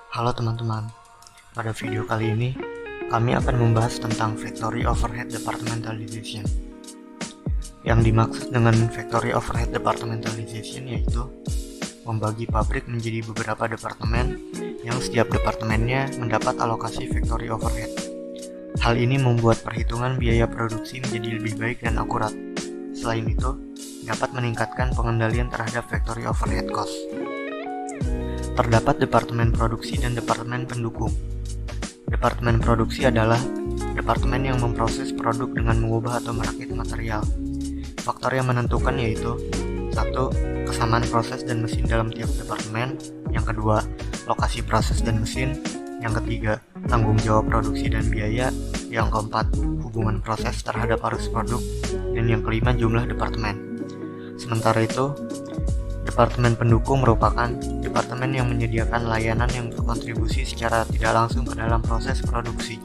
Halo teman-teman, pada video kali ini kami akan membahas tentang Factory Overhead Departmentalization. Yang dimaksud dengan Factory Overhead Departmentalization yaitu membagi pabrik menjadi beberapa departemen yang setiap departemennya mendapat alokasi factory overhead. Hal ini membuat perhitungan biaya produksi menjadi lebih baik dan akurat. Selain itu, dapat meningkatkan pengendalian terhadap factory overhead cost. Terdapat departemen produksi dan departemen pendukung. Departemen produksi adalah departemen yang memproses produk dengan mengubah atau merakit material. Faktor yang menentukan yaitu 1. Kesamaan proses dan mesin dalam tiap departemen. Yang kedua, lokasi proses dan mesin. Yang ketiga, tanggung jawab produksi dan biaya. Yang keempat, hubungan proses terhadap arus produk. Dan yang kelima, jumlah departemen. Sementara itu, departemen pendukung merupakan departemen yang menyediakan layanan yang berkontribusi secara tidak langsung ke dalam proses produksi.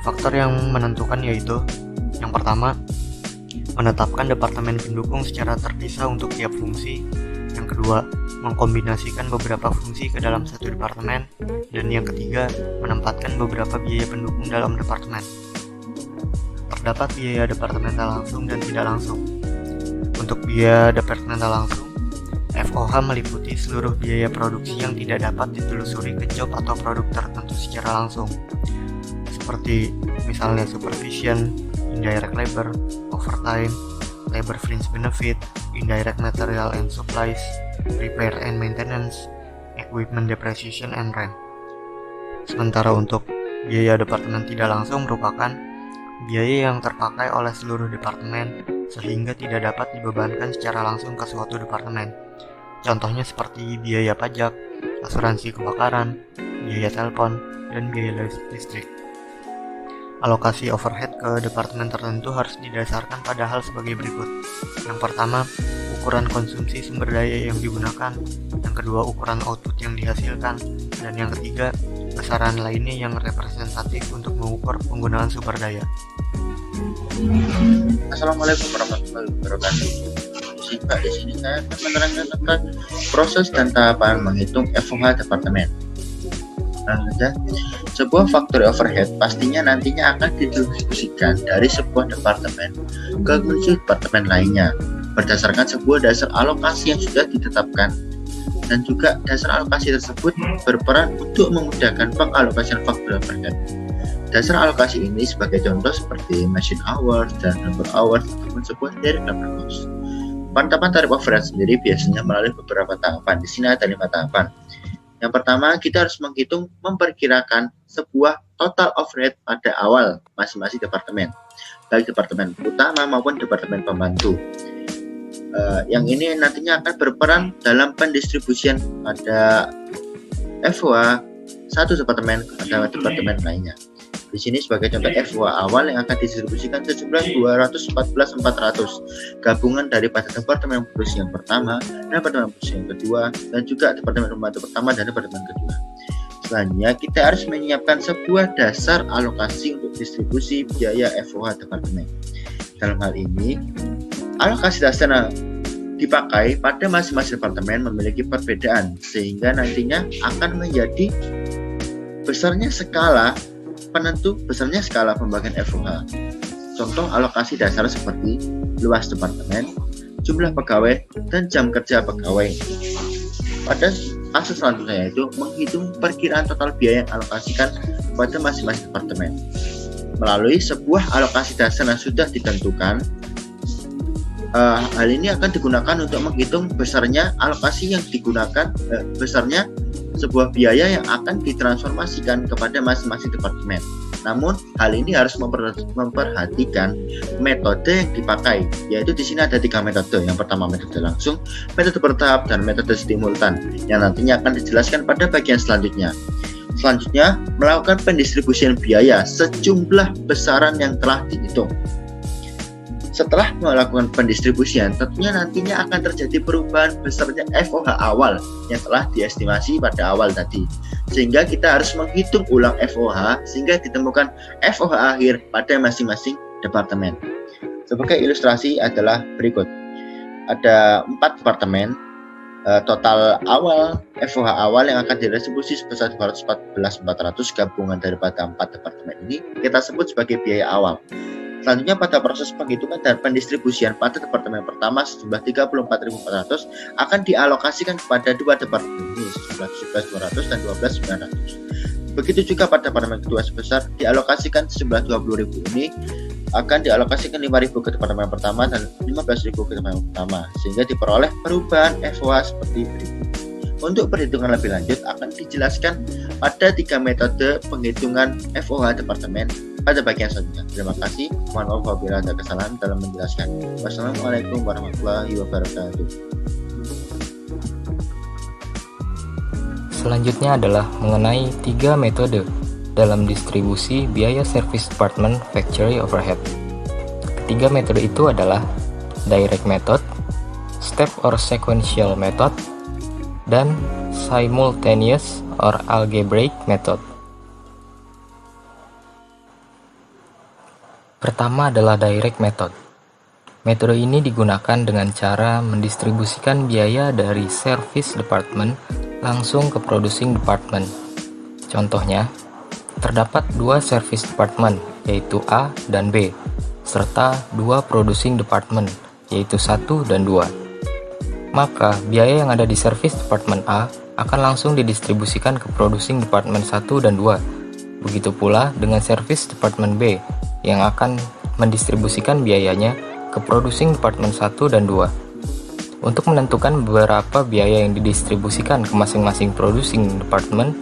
Faktor yang menentukan yaitu yang pertama, menetapkan departemen pendukung secara terpisah untuk tiap fungsi. Yang kedua, mengkombinasikan beberapa fungsi ke dalam satu departemen. Dan yang ketiga, menempatkan beberapa biaya pendukung dalam departemen. Terdapat biaya departemental langsung dan tidak langsung. Untuk biaya departemental langsung, FOH meliputi seluruh biaya produksi yang tidak dapat ditelusuri ke job atau produk tertentu secara langsung, seperti misalnya supervision, indirect labor, overtime, labor fringe benefit, indirect material and supplies, repair and maintenance, equipment depreciation and rent. Sementara untuk biaya departemen tidak langsung merupakan biaya yang terpakai oleh seluruh departemen sehingga tidak dapat dibebankan secara langsung ke suatu departemen. Contohnya seperti biaya pajak, asuransi kebakaran, biaya telepon, dan biaya listrik. Alokasi overhead ke departemen tertentu harus didasarkan pada hal sebagai berikut. Yang pertama, ukuran konsumsi sumber daya yang digunakan. Yang kedua, ukuran output yang dihasilkan. Dan yang ketiga, besaran lainnya yang representatif untuk mengukur penggunaan sumber daya. Assalamualaikum warahmatullahi wabarakatuh. Di sini saya akan menerangkan tentang proses dan tahapan menghitung FOH departemen. Sebuah factory overhead pastinya nantinya akan didistribusikan dari sebuah departemen ke departemen lainnya berdasarkan sebuah dasar alokasi yang sudah ditetapkan, dan juga dasar alokasi tersebut berperan untuk memudahkan pengalokasian factory overhead. Dasar alokasi ini sebagai contoh seperti machine hours dan number hours ataupun sebuah direct labor cost. Penetapan tarif overhead sendiri biasanya melalui beberapa tahapan. Di sini ada 5 tahapan. Yang pertama, kita harus memperkirakan sebuah total overhead pada awal masing-masing departemen, baik departemen utama maupun departemen pembantu. Yang ini nantinya akan berperan dalam pendistribusian pada FOH satu departemen kepada departemen lainnya. Di sini sebagai contoh FOH awal yang akan didistribusikan sejumlah 214.400 gabungan daripada departemen produksi yang pertama, departemen produksi yang kedua, dan juga departemen pembantu pertama dan departemen kedua. Selanjutnya kita harus menyiapkan sebuah dasar alokasi untuk distribusi biaya FOH departemen. Dalam hal ini, alokasi dasar dipakai pada masing-masing departemen memiliki perbedaan sehingga nantinya akan menjadi besarnya skala pembagian FOH. Contoh alokasi dasar seperti luas departemen, jumlah pegawai, dan jam kerja pegawai. Pada fase selanjutnya yaitu menghitung perkiraan total biaya yang alokasikan pada masing-masing departemen. Melalui sebuah alokasi dasar yang sudah ditentukan, hal ini akan digunakan untuk menghitung besarnya alokasi yang digunakan, besarnya sebuah biaya yang akan ditransformasikan kepada masing-masing departemen. Namun, hal ini harus memperhatikan metode yang dipakai, yaitu di sini ada 3 metode. Yang pertama metode langsung, metode bertahap, dan metode simultan, yang nantinya akan dijelaskan pada bagian selanjutnya. Selanjutnya, melakukan pendistribusian biaya sejumlah besaran yang telah dihitung. Setelah melakukan pendistribusian, tentunya nantinya akan terjadi perubahan besarnya FOH awal yang telah diestimasi pada awal tadi. Sehingga kita harus menghitung ulang FOH sehingga ditemukan FOH akhir pada masing-masing departemen. Sebagai ilustrasi adalah berikut. Ada 4 departemen total awal FOH awal yang akan didistribusi sebesar 214.400 gabungan daripada 4 departemen ini kita sebut sebagai biaya awal. Selanjutnya pada proses penghitungan dan pendistribusian pada departemen pertama sejumlah 34.400 akan dialokasikan kepada 2 departemen ini sejumlah 17.200 dan 12.900. Begitu juga pada departemen kedua sebesar dialokasikan sejumlah 20.000 ini akan dialokasikan 5.000 ke departemen pertama dan 15.000 ke departemen pertama sehingga diperoleh perubahan FOH seperti berikut. Untuk perhitungan lebih lanjut akan dijelaskan pada 3 metode penghitungan FOH departemen pada bagian selanjutnya. Terima kasih. Mohon maaf apabila ada kesalahan dalam menjelaskan. Wassalamualaikum warahmatullahi wabarakatuh. Selanjutnya adalah mengenai 3 metode dalam distribusi biaya service department factory overhead. Ketiga metode itu adalah direct method, step or sequential method, dan simultaneous or algebraic method. Pertama adalah direct method. Metode ini digunakan dengan cara mendistribusikan biaya dari service department langsung ke producing department. Contohnya, terdapat 2 service department, yaitu A dan B, serta 2 producing department, yaitu 1 dan 2. Maka, biaya yang ada di service department A akan langsung didistribusikan ke producing department 1 dan 2. Begitu pula dengan service department B, yang akan mendistribusikan biayanya ke producing department 1 dan 2. Untuk menentukan berapa biaya yang didistribusikan ke masing-masing producing department,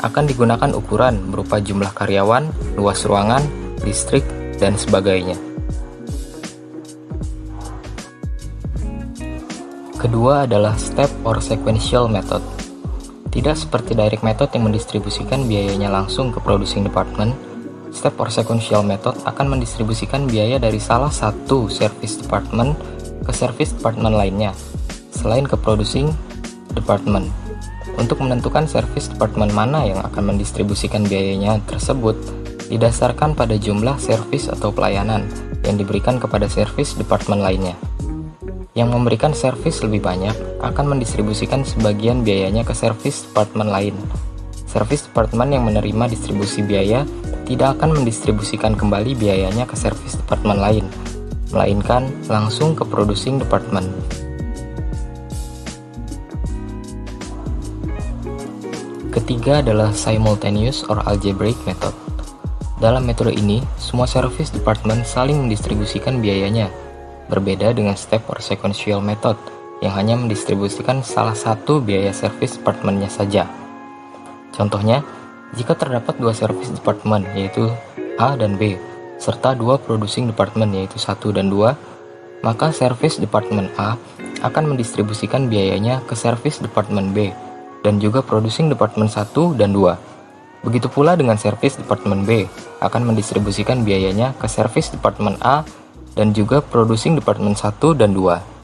akan digunakan ukuran berupa jumlah karyawan, luas ruangan, listrik, dan sebagainya. Kedua adalah step or sequential method. Tidak seperti direct method yang mendistribusikan biayanya langsung ke producing department, step or sequential method akan mendistribusikan biaya dari salah satu service department ke service department lainnya, selain ke producing department. Untuk menentukan service department mana yang akan mendistribusikan biayanya tersebut didasarkan pada jumlah service atau pelayanan yang diberikan kepada service department lainnya. Yang memberikan service lebih banyak akan mendistribusikan sebagian biayanya ke service department lain. Service department yang menerima distribusi biaya tidak akan mendistribusikan kembali biayanya ke service department lain, melainkan langsung ke producing department. Ketiga adalah simultaneous or algebraic method. Dalam metode ini, semua service department saling mendistribusikan biayanya, berbeda dengan step or sequential method yang hanya mendistribusikan salah satu biaya service departmentnya saja. Contohnya, jika terdapat 2 service department yaitu A dan B, serta 2 producing department yaitu 1 dan 2, maka service department A akan mendistribusikan biayanya ke service department B dan juga producing department 1 dan 2. Begitu pula dengan service department B akan mendistribusikan biayanya ke service department A dan juga producing department 1 dan 2.